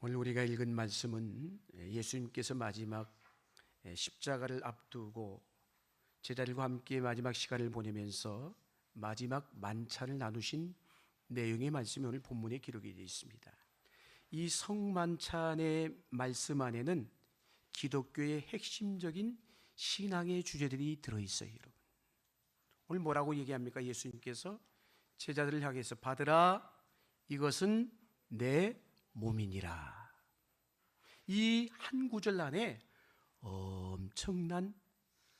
오늘 우리가 읽은 말씀은 예수님께서 마지막 십자가를 앞두고 제자들과 함께 마지막 시간을 보내면서 마지막 만찬을 나누신 내용의 말씀이 오늘 본문에 기록이 되어 있습니다. 이 성만찬의 말씀 안에는 기독교의 핵심적인 신앙의 주제들이 들어있어요. 여러분, 오늘 뭐라고 얘기합니까? 예수님께서 제자들을 향해서 받으라, 이것은 내 몸이니라. 이 한 구절 안에 엄청난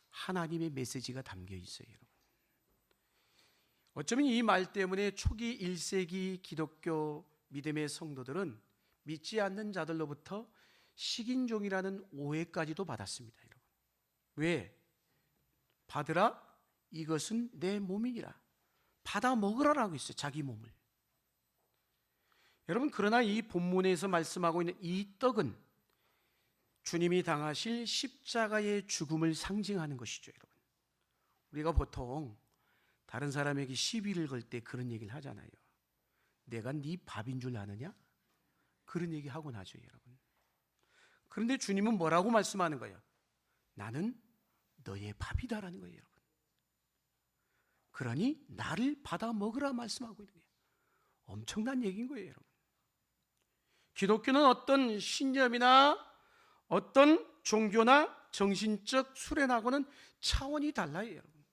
하나님의 메시지가 담겨 있어요. 여러분, 어쩌면 이 말 때문에 초기 1세기 기독교 믿음의 성도들은 믿지 않는 자들로부터 식인종이라는 오해까지도 받았습니다. 여러분, 왜? 받으라, 이것은 내 몸이니라. 받아 먹으라라고 했어요. 자기 몸을. 여러분, 그러나 이 본문에서 말씀하고 있는 이 떡은 주님이 당하실 십자가의 죽음을 상징하는 것이죠. 여러분, 우리가 보통 다른 사람에게 시비를 걸 때 그런 얘기를 하잖아요. 내가 네 밥인 줄 아느냐? 그런 얘기 하고 나죠, 여러분. 그런데 주님은 뭐라고 말씀하는 거예요? 나는 너의 밥이다라는 거예요, 여러분. 그러니 나를 받아 먹으라 말씀하고 있는 거예요. 엄청난 얘기인 거예요, 여러분. 기독교는 어떤 신념이나 어떤 종교나 정신적 수련하고는 차원이 달라요, 여러분.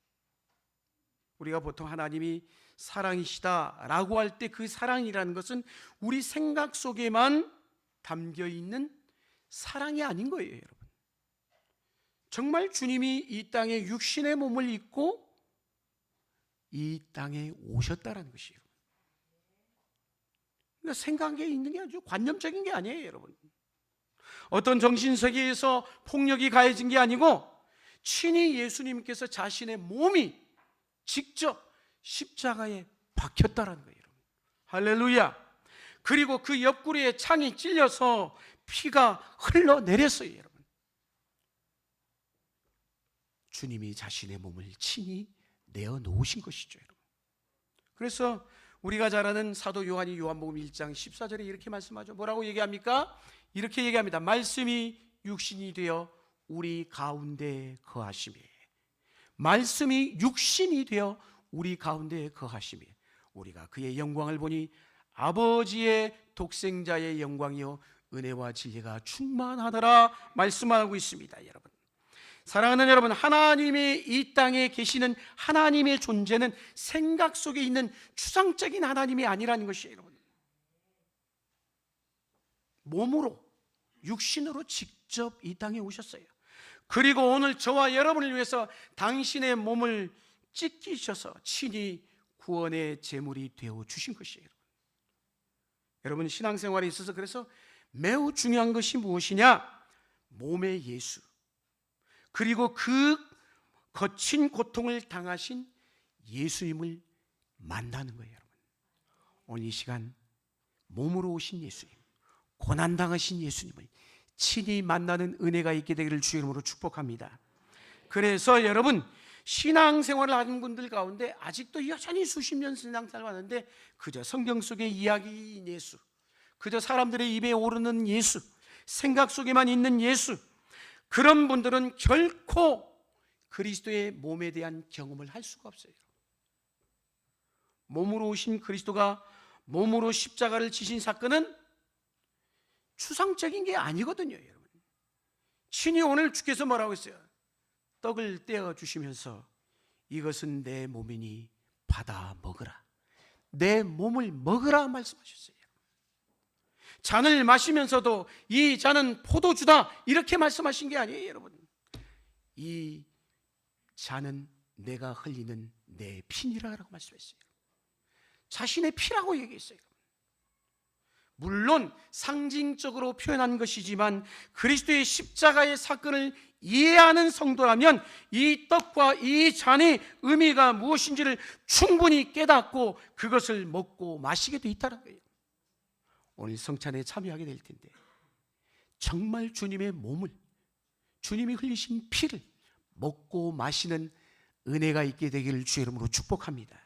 우리가 보통 하나님이 사랑이시다라고 할 때 그 사랑이라는 것은 우리 생각 속에만 담겨 있는 사랑이 아닌 거예요, 여러분. 정말 주님이 이 땅에 육신의 몸을 입고 이 땅에 오셨다라는 것이에요. 그러니까 생각에 있는 게 아주 관념적인 게 아니에요, 여러분. 어떤 정신세계에서 폭력이 가해진 게 아니고 친히 예수님께서 자신의 몸이 직접 십자가에 박혔다라는 거예요, 여러분. 할렐루야. 그리고 그 옆구리에 창이 찔려서 피가 흘러내렸어요, 여러분. 주님이 자신의 몸을 친히 내어 놓으신 것이죠, 여러분. 그래서 우리가 잘 아는 사도 요한이 요한복음 1장 14절에 이렇게 말씀하죠. 뭐라고 얘기합니까? 이렇게 얘기합니다. 말씀이 육신이 되어 우리 가운데 거하시며, 말씀이 육신이 되어 우리 가운데 거하시며 우리가 그의 영광을 보니 아버지의 독생자의 영광이요 은혜와 진리가 충만하더라 말씀하고 있습니다. 여러분, 사랑하는 여러분, 하나님이 이 땅에 계시는 하나님의 존재는 생각 속에 있는 추상적인 하나님이 아니라는 것이에요, 여러분. 몸으로, 육신으로 직접 이 땅에 오셨어요. 그리고 오늘 저와 여러분을 위해서 당신의 몸을 찢기셔서 친히 구원의 제물이 되어 주신 것이에요. 여러분, 신앙생활에 있어서 그래서 매우 중요한 것이 무엇이냐? 몸의 예수, 그리고 그 거친 고통을 당하신 예수님을 만나는 거예요, 여러분. 오늘 이 시간 몸으로 오신 예수님, 고난당하신 예수님을 친히 만나는 은혜가 있게 되기를 주의 이름으로 축복합니다. 그래서 여러분, 신앙생활을 하는 분들 가운데 아직도 여전히 수십 년 신앙생활을 하는데 그저 성경 속의 이야기인 예수, 그저 사람들의 입에 오르는 예수, 생각 속에만 있는 예수, 그런 분들은 결코 그리스도의 몸에 대한 경험을 할 수가 없어요. 몸으로 오신 그리스도가 몸으로 십자가를 지신 사건은 추상적인 게 아니거든요, 여러분. 친히 오늘 주께서 뭐라고 했어요? 떡을 떼어 주시면서 이것은 내 몸이니 받아 먹으라, 내 몸을 먹으라 말씀하셨어요. 잔을 마시면서도 이 잔은 포도주다 이렇게 말씀하신 게 아니에요, 여러분. 이 잔은 내가 흘리는 내 피니라라고 말씀했어요. 자신의 피라고 얘기했어요. 물론 상징적으로 표현한 것이지만 그리스도의 십자가의 사건을 이해하는 성도라면 이 떡과 이 잔의 의미가 무엇인지를 충분히 깨닫고 그것을 먹고 마시게 돼 있다는 거예요. 오늘 성찬에 참여하게 될 텐데 정말 주님의 몸을, 주님이 흘리신 피를 먹고 마시는 은혜가 있게 되기를 주의 이름으로 축복합니다.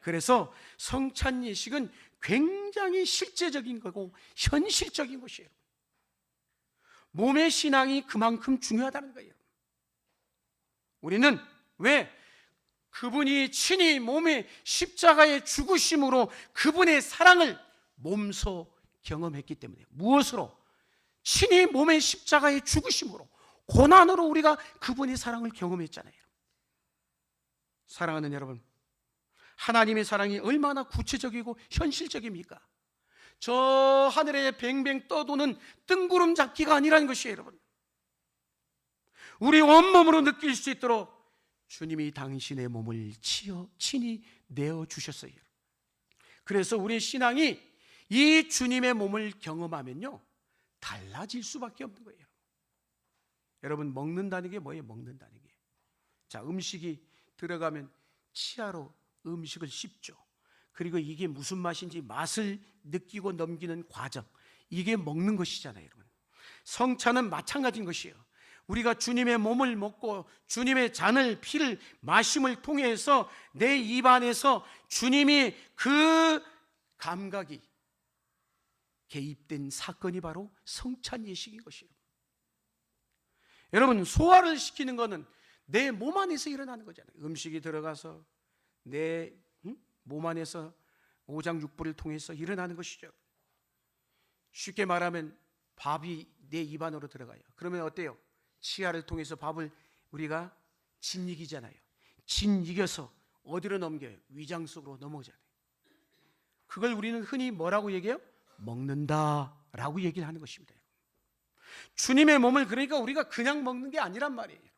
그래서 성찬 예식은 굉장히 실제적인 거고 현실적인 것이에요. 몸의 신앙이 그만큼 중요하다는 거예요. 우리는 왜? 그분이 친히 몸의 십자가의 죽으심으로 그분의 사랑을 몸소 경험했기 때문에, 무엇으로? 친히 몸의 십자가의 죽으심으로, 고난으로 우리가 그분의 사랑을 경험했잖아요. 사랑하는 여러분, 하나님의 사랑이 얼마나 구체적이고 현실적입니까? 저 하늘에 뱅뱅 떠도는 뜬구름 잡기가 아니라는 것이에요, 여러분. 우리 온몸으로 느낄 수 있도록 주님이 당신의 몸을 친히 내어주셨어요. 그래서 우리의 신앙이 이 주님의 몸을 경험하면요, 달라질 수밖에 없는 거예요. 여러분, 먹는다는 게 뭐예요? 먹는다는 게. 자, 음식이 들어가면 치아로 음식을 씹죠. 그리고 이게 무슨 맛인지 맛을 느끼고 넘기는 과정, 이게 먹는 것이잖아요, 여러분. 성찬은 마찬가지인 것이에요. 우리가 주님의 몸을 먹고 주님의 잔을, 피를 마심을 통해서 내 입안에서 주님이 그 감각이 개입된 사건이 바로 성찬 예식인 것이에요. 여러분, 소화를 시키는 것은 내 몸 안에서 일어나는 거잖아요. 음식이 들어가서 내 몸 안에서 오장육부를 통해서 일어나는 것이죠. 쉽게 말하면 밥이 내 입안으로 들어가요. 그러면 어때요? 치아를 통해서 밥을 우리가 짓이기잖아요. 짓이겨서 어디로 넘겨요? 위장 속으로 넘어오잖아요. 그걸 우리는 흔히 뭐라고 얘기해요? 먹는다라고 얘기를 하는 것입니다. 주님의 몸을 그러니까 우리가 그냥 먹는 게 아니란 말이에요.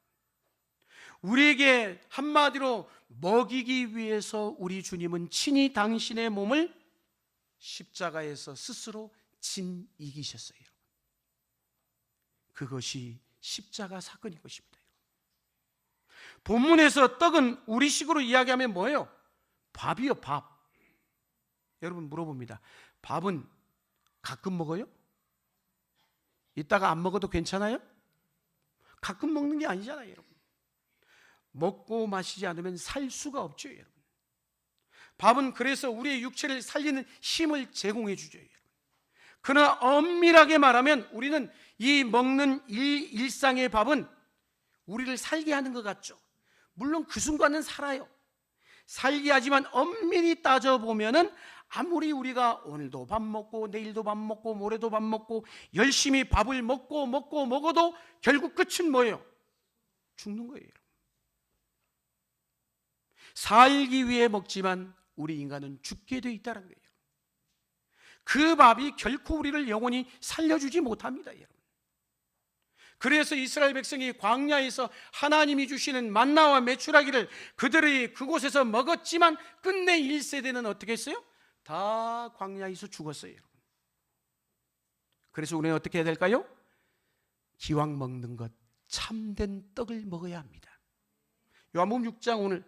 우리에게 한마디로 먹이기 위해서 우리 주님은 친히 당신의 몸을 십자가에서 스스로 이기셨어요. 그것이 십자가 사건인 것입니다. 본문에서 떡은 우리식으로 이야기하면 뭐예요? 밥이요, 밥. 여러분, 물어봅니다. 밥은 가끔 먹어요? 이따가 안 먹어도 괜찮아요? 가끔 먹는 게 아니잖아요, 여러분. 먹고 마시지 않으면 살 수가 없죠, 여러분. 밥은 그래서 우리의 육체를 살리는 힘을 제공해 주죠, 여러분. 그러나 엄밀하게 말하면 우리는 이 먹는 일상의 밥은 우리를 살게 하는 것 같죠. 물론 그 순간은 살아요. 살게 하지만 엄밀히 따져보면은 아무리 우리가 오늘도 밥 먹고 내일도 밥 먹고 모레도 밥 먹고 열심히 밥을 먹어도 결국 끝은 뭐예요? 죽는 거예요. 살기 위해 먹지만 우리 인간은 죽게 돼 있다는 거예요. 그 밥이 결코 우리를 영원히 살려주지 못합니다, 여러분. 그래서 이스라엘 백성이 광야에서 하나님이 주시는 만나와 메추라기를 그들이 그곳에서 먹었지만 끝내 1세대는 어떻게 했어요? 다 광야에서 죽었어요, 여러분. 그래서 우리는 어떻게 해야 될까요? 기왕 먹는 것, 참된 떡을 먹어야 합니다. 요한복음 6장, 오늘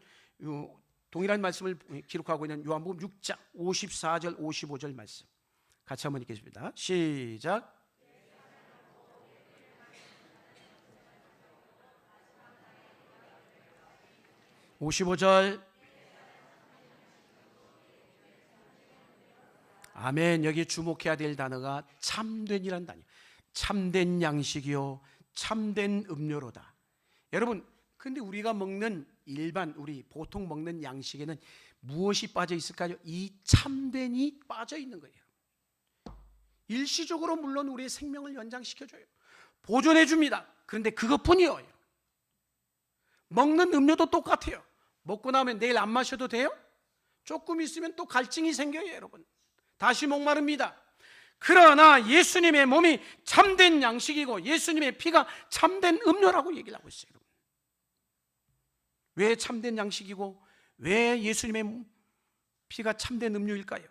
동일한 말씀을 기록하고 있는 요한복음 6장 54절 55절 말씀 같이 한번 읽겠습니다. 시작. 55절. 아멘. 여기 주목해야 될 단어가 참된이란 단어. 참된 양식이요 참된 음료로다. 여러분, 근데 우리가 먹는 우리 보통 먹는 양식에는 무엇이 빠져 있을까요? 이 참된이 빠져 있는 거예요. 일시적으로 물론 우리의 생명을 연장시켜줘요. 보존해 줍니다. 그런데 그것뿐이에요. 먹는 음료도 똑같아요. 먹고 나면 내일 안 마셔도 돼요? 조금 있으면 또 갈증이 생겨요, 여러분. 다시 목마릅니다. 그러나 예수님의 몸이 참된 양식이고 예수님의 피가 참된 음료라고 얘기를 하고 있어요, 여러분. 왜 참된 양식이고 왜 예수님의 피가 참된 음료일까요?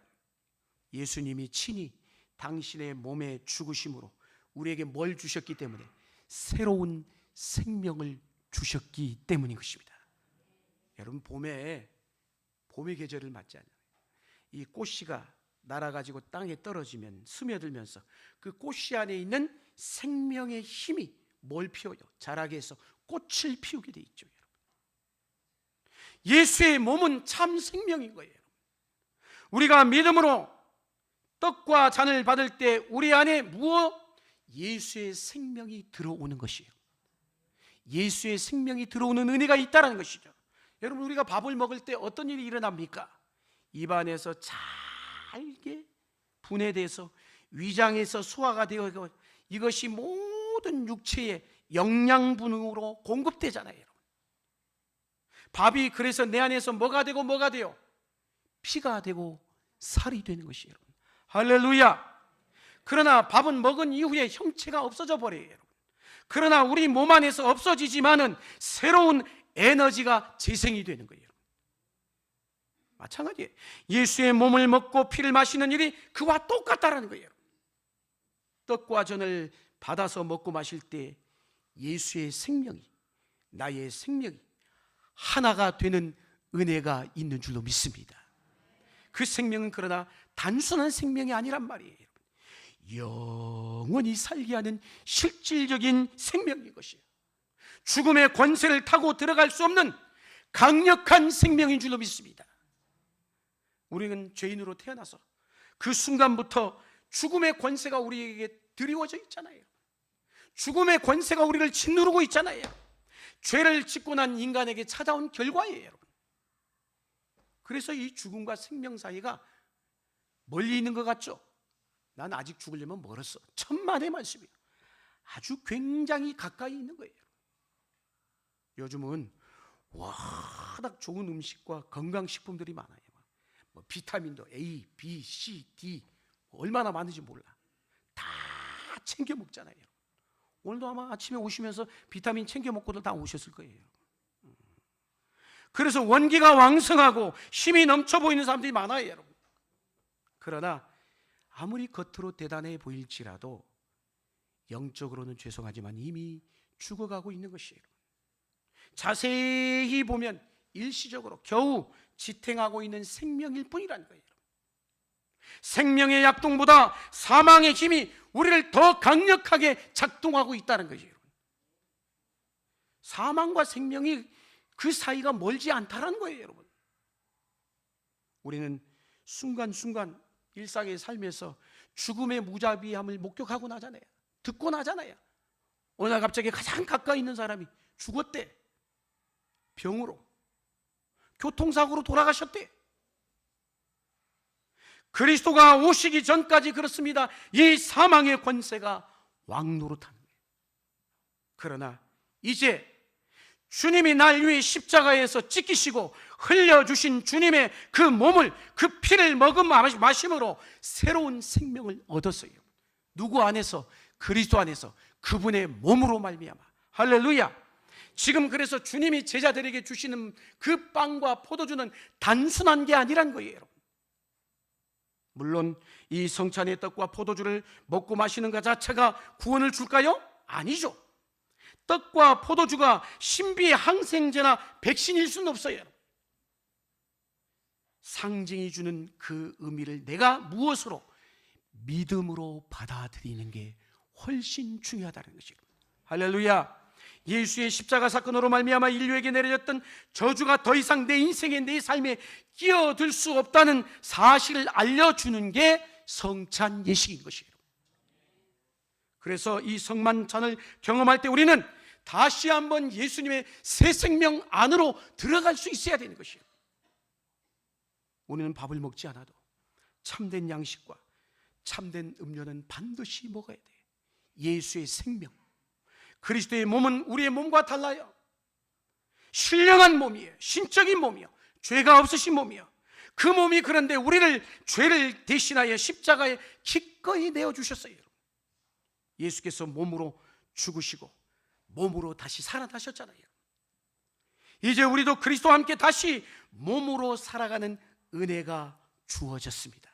예수님이 친히 당신의 몸의 죽으심으로 우리에게 뭘 주셨기 때문에? 새로운 생명을 주셨기 때문인 것입니다. 여러분, 봄의 계절을 맞지 않아요? 이 꽃씨가 날아가지고 땅에 떨어지면 스며들면서 그 꽃씨 안에 있는 생명의 힘이 뭘 피워요? 자라게 해서 꽃을 피우게 돼 있죠, 여러분. 예수의 몸은 참 생명인 거예요. 우리가 믿음으로 떡과 잔을 받을 때 우리 안에 무엇? 예수의 생명이 들어오는 것이에요. 예수의 생명이 들어오는 은혜가 있다는 것이죠. 여러분, 우리가 밥을 먹을 때 어떤 일이 일어납니까? 입안에서 잘게 분해돼서 위장에서 소화가 되어 이것이 모든 육체의 영양분으로 공급되잖아요. 여러분. 밥이 그래서 내 안에서 뭐가 되고 뭐가 돼요? 피가 되고 살이 되는 것이에요. 여러분. 할렐루야. 그러나 밥은 먹은 이후에 형체가 없어져 버려요. 여러분. 그러나 우리 몸 안에서 없어지지만은 새로운 에너지가 재생이 되는 거예요. 마찬가지예요. 예수의 몸을 먹고 피를 마시는 일이 그와 똑같다라는 거예요. 떡과 전을 받아서 먹고 마실 때 예수의 생명이, 나의 생명이 하나가 되는 은혜가 있는 줄로 믿습니다. 그 생명은 그러나 단순한 생명이 아니란 말이에요. 영원히 살게 하는 실질적인 생명인 것이에요. 죽음의 권세를 타고 들어갈 수 없는 강력한 생명인 줄로 믿습니다. 우리는 죄인으로 태어나서 그 순간부터 죽음의 권세가 우리에게 드리워져 있잖아요. 죽음의 권세가 우리를 짓누르고 있잖아요. 죄를 짓고 난 인간에게 찾아온 결과예요, 여러분. 그래서 이 죽음과 생명 사이가 멀리 있는 것 같죠? 난 아직 죽으려면 멀었어. 천만의 말씀이에요. 아주 굉장히 가까이 있는 거예요. 요즘은 워낙 좋은 음식과 건강식품들이 많아요. 뭐 비타민도 A, B, C, D 얼마나 많은지 몰라. 다 챙겨 먹잖아요. 오늘도 아마 아침에 오시면서 비타민 챙겨 먹고들 다 오셨을 거예요. 그래서 원기가 왕성하고 힘이 넘쳐 보이는 사람들이 많아요, 여러분. 그러나 아무리 겉으로 대단해 보일지라도 영적으로는 죄송하지만 이미 죽어가고 있는 것이에요. 자세히 보면 일시적으로 겨우 지탱하고 있는 생명일 뿐이라는 거예요. 생명의 약동보다 사망의 힘이 우리를 더 강력하게 작동하고 있다는 거예요. 사망과 생명이 그 사이가 멀지 않다는 거예요, 여러분. 우리는 순간순간 일상의 삶에서 죽음의 무자비함을 목격하고 나잖아요. 듣고 나잖아요. 어느 날 갑자기 가장 가까이 있는 사람이 죽었대. 병으로, 교통사고로 돌아가셨대. 그리스도가 오시기 전까지 그렇습니다. 이 사망의 권세가 왕노릇하는 거예요. 그러나 이제 주님이 날 위해 십자가에서 찢기시고 흘려주신 주님의 그 몸을, 그 피를 마심으로 새로운 생명을 얻었어요. 누구 안에서? 그리스도 안에서, 그분의 몸으로 말미암아. 할렐루야. 지금 그래서 주님이 제자들에게 주시는 그 빵과 포도주는 단순한 게 아니란 거예요. 물론 이 성찬의 떡과 포도주를 먹고 마시는 것 자체가 구원을 줄까요? 아니죠. 떡과 포도주가 신비의 항생제나 백신일 수는 없어요. 상징이 주는 그 의미를 내가 무엇으로? 믿음으로 받아들이는 게 훨씬 중요하다는 것이죠. 할렐루야. 예수의 십자가 사건으로 말미암아 인류에게 내려졌던 저주가 더 이상 내 인생에, 내 삶에 끼어들 수 없다는 사실을 알려주는 게 성찬 예식인 것이에요. 그래서 이 성만찬을 경험할 때 우리는 다시 한번 예수님의 새 생명 안으로 들어갈 수 있어야 되는 것이에요. 우리는 밥을 먹지 않아도 참된 양식과 참된 음료는 반드시 먹어야 돼. 예수의 생명, 그리스도의 몸은 우리의 몸과 달라요. 신령한 몸이에요. 신적인 몸이요, 죄가 없으신 몸이요. 그 몸이 그런데 우리를 죄를 대신하여 십자가에 기꺼이 내어주셨어요. 예수께서 몸으로 죽으시고 몸으로 다시 살아나셨잖아요. 이제 우리도 그리스도와 함께 다시 몸으로 살아가는 은혜가 주어졌습니다.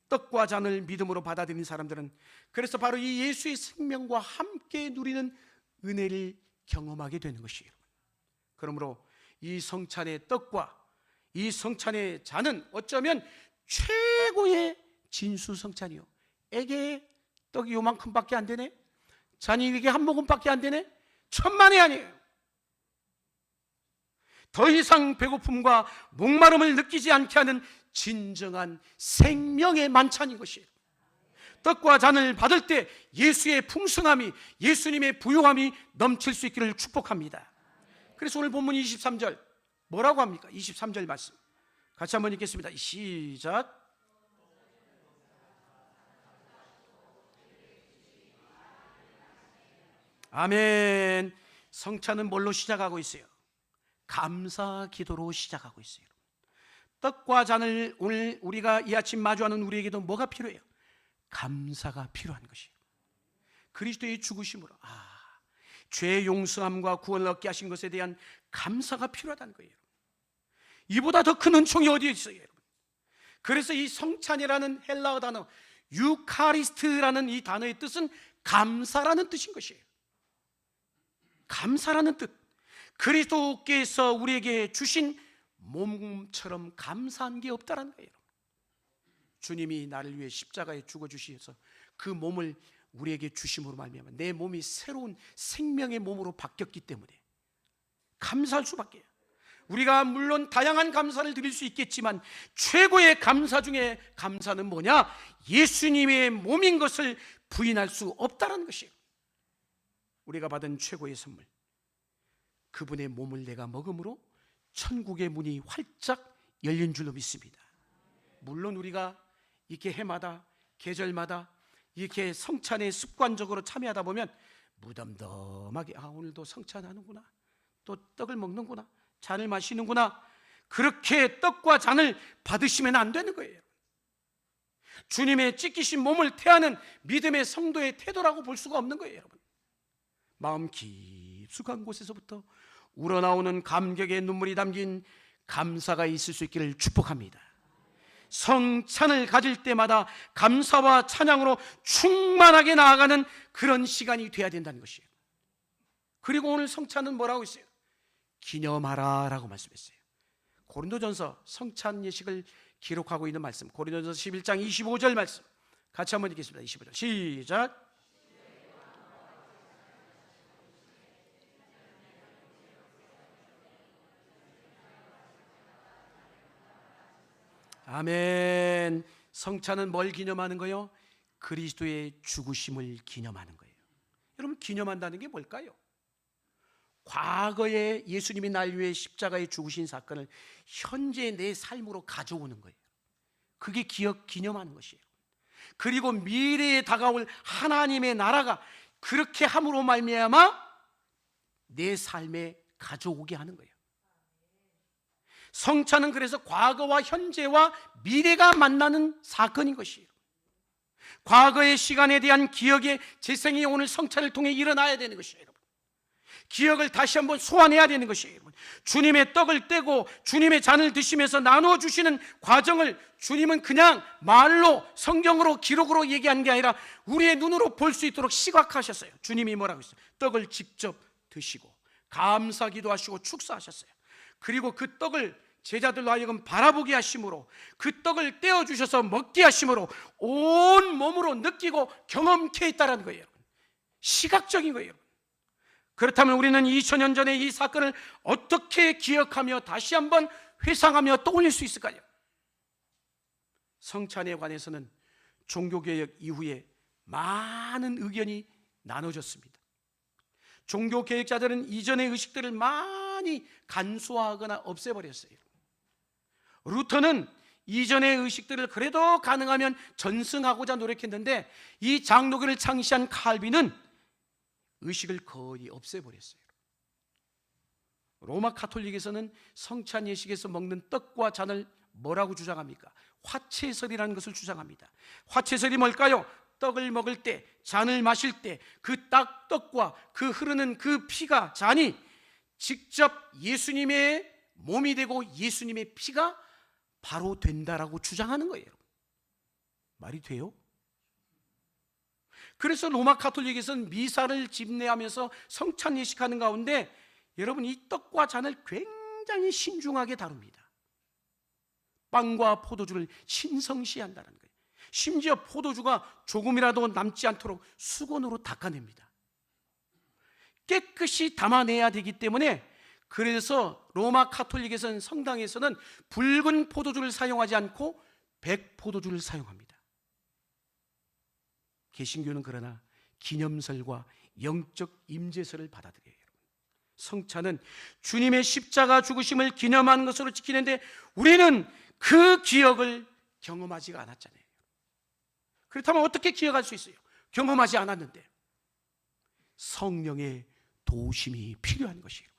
떡과 잔을 믿음으로 받아들인 사람들은 그래서 바로 이 예수의 생명과 함께 누리는 은혜를 경험하게 되는 것이에요. 그러므로 이 성찬의 떡과 이 성찬의 잔은 어쩌면 최고의 진수성찬이요. 에게 떡이 요만큼밖에 안 되네, 잔이 이게 한 모금밖에 안 되네, 천만이 아니에요. 더 이상 배고픔과 목마름을 느끼지 않게 하는 진정한 생명의 만찬인 것이에요. 떡과 잔을 받을 때 예수의 풍성함이, 예수님의 부요함이 넘칠 수 있기를 축복합니다. 그래서 오늘 본문 23절 뭐라고 합니까? 23절 말씀 같이 한번 읽겠습니다. 시작. 아멘. 성찬은 뭘로 시작하고 있어요? 감사 기도로 시작하고 있어요. 떡과 잔을 오늘 우리가 이 아침 마주하는 우리에게도 뭐가 필요해요? 감사가 필요한 것이에요. 그리스도의 죽으심으로 죄의 용서함과 구원을 얻게 하신 것에 대한 감사가 필요하다는 거예요. 이보다 더 큰 은총이 어디에 있어요, 여러분? 그래서 이 성찬이라는 헬라어 단어 유카리스트라는 이 단어의 뜻은 감사라는 뜻인 것이에요. 감사라는 뜻. 그리스도께서 우리에게 주신 몸처럼 감사한 게 없다라는 거예요. 주님이 나를 위해 십자가에 죽어주셔서 그 몸을 우리에게 주심으로 말미암아 내 몸이 새로운 생명의 몸으로 바뀌었기 때문에 감사할 수밖에. 우리가 물론 다양한 감사를 드릴 수 있겠지만 최고의 감사 중에 감사는 뭐냐? 예수님의 몸인 것을 부인할 수 없다는 것이에요. 우리가 받은 최고의 선물, 그분의 몸을 내가 먹음으로 천국의 문이 활짝 열린 줄로 믿습니다. 물론 우리가 이렇게 해마다 계절마다 이렇게 성찬에 습관적으로 참여하다 보면 무덤덤하게 오늘도 성찬하는구나, 또 떡을 먹는구나, 잔을 마시는구나, 그렇게 떡과 잔을 받으시면 안 되는 거예요. 주님의 찢기신 몸을 태하는 믿음의 성도의 태도라고 볼 수가 없는 거예요, 여러분. 마음 깊숙한 곳에서부터 우러나오는 감격의 눈물이 담긴 감사가 있을 수 있기를 축복합니다. 성찬을 가질 때마다 감사와 찬양으로 충만하게 나아가는 그런 시간이 돼야 된다는 것이에요. 그리고 오늘 성찬은 뭐라고 했어요? 기념하라 라고 말씀했어요. 고린도전서 성찬 예식을 기록하고 있는 말씀, 고린도전서 11장 25절 말씀 같이 한번 읽겠습니다. 25절 시작. 아멘. 성찬은 뭘 기념하는 거예요? 그리스도의 죽으심을 기념하는 거예요. 여러분, 기념한다는 게 뭘까요? 과거에 예수님이 날 위해 십자가에 죽으신 사건을 현재 내 삶으로 가져오는 거예요. 그게 기념하는 것이에요. 그리고 미래에 다가올 하나님의 나라가 그렇게 함으로 말미암아 내 삶에 가져오게 하는 거예요. 성찬은 그래서 과거와 현재와 미래가 만나는 사건인 것이에요. 과거의 시간에 대한 기억의 재생이 오늘 성찬을 통해 일어나야 되는 것이에요, 여러분. 기억을 다시 한번 소환해야 되는 것이에요, 여러분. 주님의 떡을 떼고 주님의 잔을 드시면서 나누어 주시는 과정을 주님은 그냥 말로 성경으로 기록으로 얘기한 게 아니라 우리의 눈으로 볼 수 있도록 시각하셨어요. 주님이 뭐라고 했어요? 떡을 직접 드시고 감사기도 하시고 축사하셨어요. 그리고 그 떡을 제자들로 하여금 바라보게 하심으로 그 떡을 떼어주셔서 먹게 하심으로 온 몸으로 느끼고 경험케 했다는 거예요. 시각적인 거예요. 그렇다면 우리는 2000년 전의 이 사건을 어떻게 기억하며 다시 한번 회상하며 떠올릴 수 있을까요? 성찬에 관해서는 종교개혁 이후에 많은 의견이 나눠졌습니다. 종교개혁자들은 이전의 의식들을 많이 간소화하거나 없애버렸어요. 루터는 이전의 의식들을 그래도 가능하면 전승하고자 노력했는데 이 장로교를 창시한 칼빈은 의식을 거의 없애버렸어요. 로마 가톨릭에서는 성찬 예식에서 먹는 떡과 잔을 뭐라고 주장합니까? 화채설이라는 것을 주장합니다. 화채설이 뭘까요? 떡을 먹을 때, 잔을 마실 때 그 떡과 그 흐르는 그 피가, 잔이 직접 예수님의 몸이 되고 예수님의 피가 바로 된다라고 주장하는 거예요. 말이 돼요? 그래서 로마 가톨릭에서는 미사를 집례하면서 성찬 예식하는 가운데 여러분 이 떡과 잔을 굉장히 신중하게 다룹니다. 빵과 포도주를 신성시한다는 거예요. 심지어 포도주가 조금이라도 남지 않도록 수건으로 닦아냅니다. 깨끗이 담아내야 되기 때문에 그래서 로마 가톨릭에서는 성당에서는 붉은 포도주를 사용하지 않고 백 포도주를 사용합니다. 개신교는 그러나 기념설과 영적 임재설을 받아들여요. 성찬은 주님의 십자가 죽으심을 기념하는 것으로 지키는데 우리는 그 기억을 경험하지가 않았잖아요. 그렇다면 어떻게 기억할 수 있어요? 경험하지 않았는데. 성령의 도우심이 필요한 것이에요.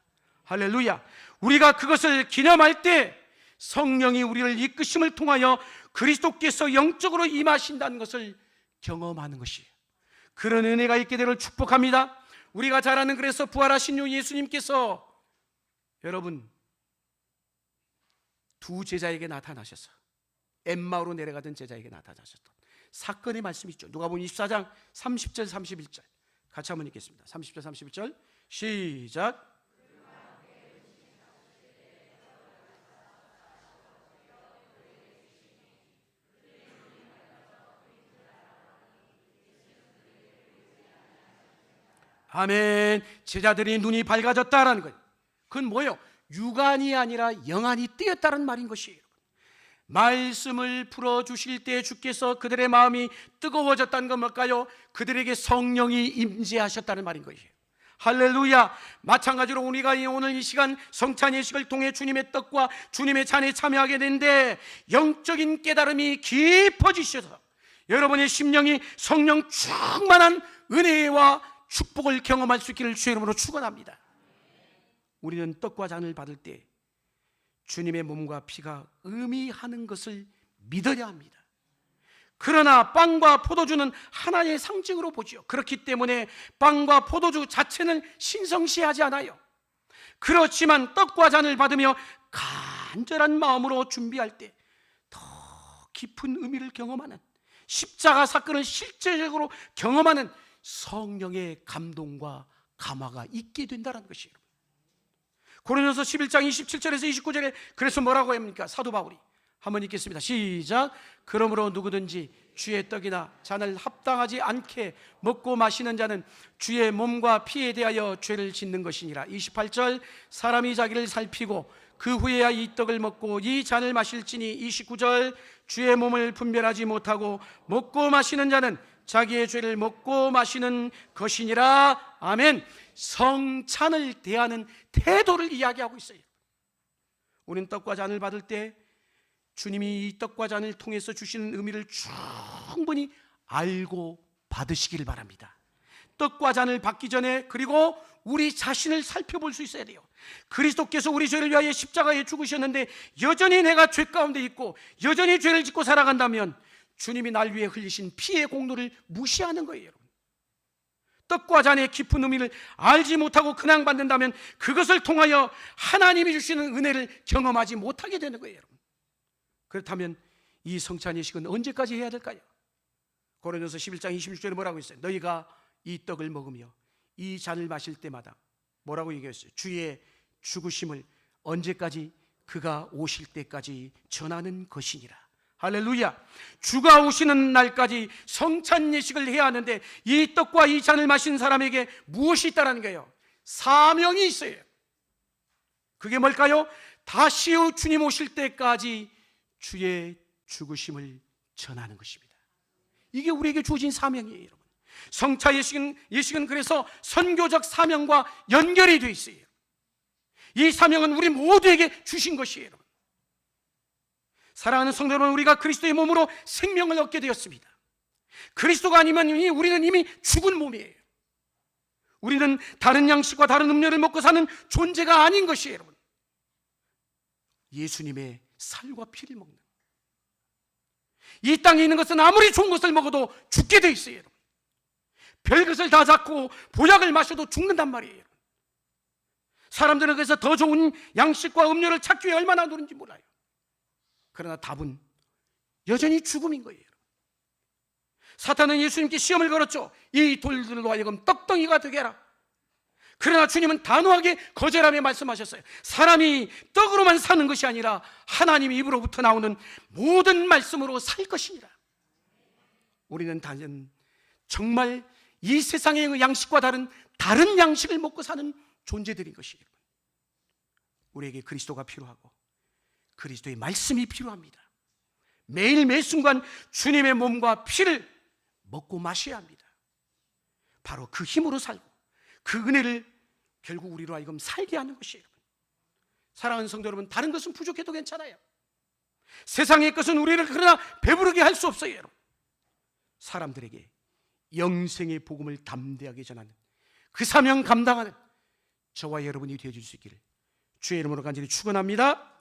할렐루야. 우리가 그것을 기념할 때 성령이 우리를 이끄심을 통하여 그리스도께서 영적으로 임하신다는 것을 경험하는 것이에요. 그런 은혜가 있게 되기를 축복합니다. 우리가 잘 아는 그래서 부활하신 후 예수님께서 여러분 두 제자에게 나타나셔서 엠마오로 내려가던 제자에게 나타나셨던 사건의 말씀이 있죠. 누가복음 24장 30절 31절 같이 한번 읽겠습니다. 30절 31절 시작. 아멘. 제자들이 눈이 밝아졌다라는 거예요. 그건 뭐예요? 육안이 아니라 영안이 뜨였다는 말인 것이에요. 말씀을 풀어주실 때 주께서 그들의 마음이 뜨거워졌다는 건 뭘까요? 그들에게 성령이 임재하셨다는 말인 것이에요. 할렐루야. 마찬가지로 우리가 오늘 이 시간 성찬 예식을 통해 주님의 떡과 주님의 잔에 참여하게 되는데 영적인 깨달음이 깊어지셔서 여러분의 심령이 성령 충만한 은혜와 축복을 경험할 수 있기를 주의 이름으로 축원합니다. 우리는 떡과 잔을 받을 때 주님의 몸과 피가 의미하는 것을 믿어야 합니다. 그러나 빵과 포도주는 하나의 상징으로 보죠. 그렇기 때문에 빵과 포도주 자체는 신성시하지 않아요. 그렇지만 떡과 잔을 받으며 간절한 마음으로 준비할 때 더 깊은 의미를 경험하는, 십자가 사건을 실제적으로 경험하는 성령의 감동과 감화가 있게 된다는 것이에요. 고린도서 11장 27절에서 29절에 그래서 뭐라고 합니까? 사도 바울이 한번 읽겠습니다. 시작. 그러므로 누구든지 주의 떡이나 잔을 합당하지 않게 먹고 마시는 자는 주의 몸과 피에 대하여 죄를 짓는 것이니라. 28절 사람이 자기를 살피고 그 후에야 이 떡을 먹고 이 잔을 마실지니. 29절 주의 몸을 분별하지 못하고 먹고 마시는 자는 자기의 죄를 먹고 마시는 것이니라. 아멘. 성찬을 대하는 태도를 이야기하고 있어요. 우리는 떡과 잔을 받을 때 주님이 이 떡과 잔을 통해서 주시는 의미를 충분히 알고 받으시길 바랍니다. 떡과 잔을 받기 전에 그리고 우리 자신을 살펴볼 수 있어야 돼요. 그리스도께서 우리 죄를 위하여 십자가에 죽으셨는데 여전히 내가 죄 가운데 있고 여전히 죄를 짓고 살아간다면 주님이 날 위해 흘리신 피의 공로를 무시하는 거예요. 여러분, 떡과 잔의 깊은 의미를 알지 못하고 그냥 받는다면 그것을 통하여 하나님이 주시는 은혜를 경험하지 못하게 되는 거예요. 여러분, 그렇다면 이 성찬 예식은 언제까지 해야 될까요? 고린도서 11장 26절에 뭐라고 했어요? 너희가 이 떡을 먹으며 이 잔을 마실 때마다 뭐라고 얘기했어요? 주의 죽으심을 언제까지? 그가 오실 때까지 전하는 것이니라. 할렐루야. 주가 오시는 날까지 성찬 예식을 해야 하는데 이 떡과 이 잔을 마신 사람에게 무엇이 있다는 거예요? 사명이 있어요. 그게 뭘까요? 다시 주님 오실 때까지 주의 죽으심을 전하는 것입니다. 이게 우리에게 주어진 사명이에요. 여러분, 성찬 예식은 그래서 선교적 사명과 연결이 되어 있어요. 이 사명은 우리 모두에게 주신 것이에요. 여러분, 사랑하는 성도 여러분, 우리가 그리스도의 몸으로 생명을 얻게 되었습니다. 그리스도가 아니면 우리는 이미 죽은 몸이에요. 우리는 다른 양식과 다른 음료를 먹고 사는 존재가 아닌 것이에요. 여러분, 예수님의 살과 피를 먹는, 이 땅에 있는 것은 아무리 좋은 것을 먹어도 죽게 돼 있어요. 여러분, 별것을 다 잡고 보약을 마셔도 죽는단 말이에요. 사람들은 그래서 더 좋은 양식과 음료를 찾기 위해 얼마나 노는지 몰라요. 그러나 답은 여전히 죽음인 거예요. 사탄은 예수님께 시험을 걸었죠. 이 돌들로 하여금 떡덩이가 되게 하라. 그러나 주님은 단호하게 거절하며 말씀하셨어요. 사람이 떡으로만 사는 것이 아니라 하나님 입으로부터 나오는 모든 말씀으로 살 것이니라. 우리는 단연 정말 이 세상의 양식과 다른 양식을 먹고 사는 존재들인 것이에요. 우리에게 그리스도가 필요하고 그리스도의 말씀이 필요합니다. 매일 매 순간 주님의 몸과 피를 먹고 마셔야 합니다. 바로 그 힘으로 살고 그 은혜를 결국 우리로 하여금 살게 하는 것이에요. 사랑하는 성도 여러분, 다른 것은 부족해도 괜찮아요. 세상의 것은 우리를 그러나 배부르게 할 수 없어요. 여러분, 사람들에게 영생의 복음을 담대하게 전하는 그 사명 감당하는 저와 여러분이 되어줄 수 있기를 주의 이름으로 간절히 축원합니다.